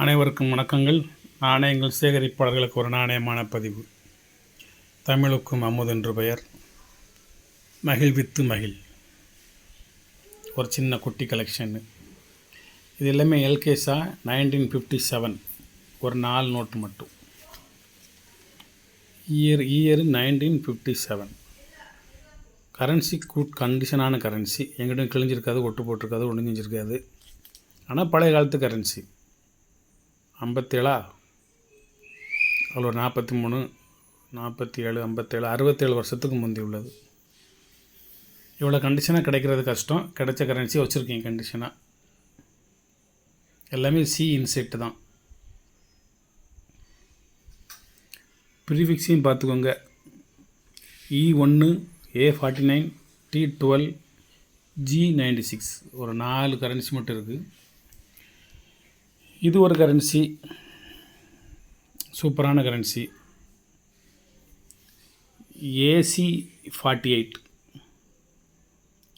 அனைவருக்கும் வணக்கங்கள். நாணயங்கள் சேகரிப்பாளர்களுக்கு ஒரு நாணயமான பதிவு. தமிழுக்கும் அமுது என்று பெயர். மகிழ்வித்து மகிழ். ஒரு சின்ன குட்டி கலெக்ஷன்னு. இது எல்லாமே எல்கேஸா 1957. ஒரு 4 நோட்டு மட்டும். இயர் 1957. கரன்சி குட் கண்டிஷனான கரன்சி. எங்கிட்டும் கிழிஞ்சிருக்காது, ஒட்டு போட்டிருக்காது, ஒடுங்கிஞ்சிருக்காது. ஆனால் பழைய காலத்து கரன்சி. 57 அதில் ஒரு 43, 47, 57, 67 வருஷத்துக்கு முந்தி உள்ளது. இவ்வளோ கண்டிஷனாக கிடைக்கிறது கஷ்டம். கிடைச்ச கரன்சி வச்சுருக்கீங்க கண்டிஷனாக. எல்லாமே சி இன்செட்டு தான். ப்ரீஃபிக்ஸையும் பார்த்துக்கோங்க. E1, A49, T12, G96 ஒரு 4 கரன்சி மட்டும் இருக்குது. இது ஒரு கரன்சி, சூப்பரான கரன்சி. AC48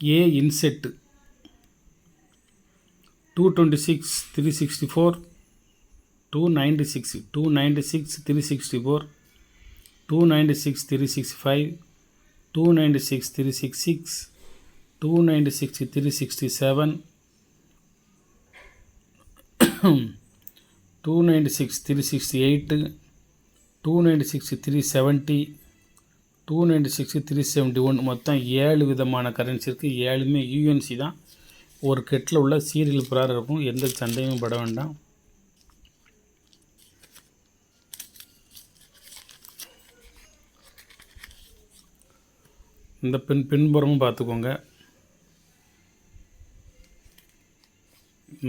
ஏ இன்செட்டு 226, 364, 296, 296, 364, 296, 365, 296, 366, 296, 367, 296, 368, 296, 370, 296, 371 மொத்தம் 7 விதமான கரன்சி இருக்குது. 7மே யூஎன்சி தான். ஒரு கெட்டில் உள்ள சீரியல் பிரகாரம் இருக்கும். எந்த சண்டையும் பட வேண்டாம். இந்த பின்புறமும் பார்த்துக்கோங்க.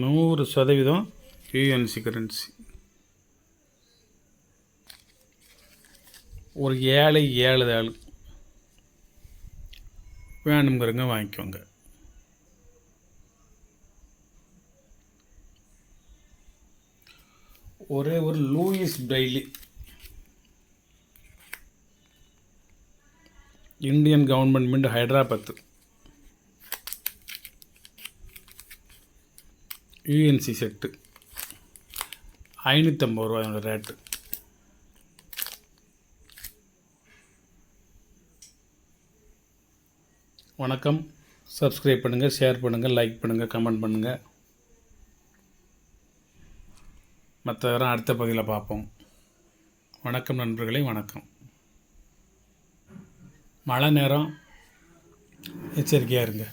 100% யூஎன்சி கரன்சி. ஒரு 7 வேணுங்கிறங்க வாங்கிக்கோங்க. ஒரே ஒரு Louis Braille Indian government mint Hyderabad UNC set 550 ரூபாயோட ரேட்டு. வணக்கம். சப்ஸ்கிரைப் பண்ணுங்கள், ஷேர் பண்ணுங்கள், லைக் பண்ணுங்கள், கமெண்ட் பண்ணுங்கள். மற்ற அடுத்த பகுதியில் பார்ப்போம். வணக்கம் நண்பர்களே, வணக்கம். மழை நேரம், எச்சரிக்கையாக இருங்க.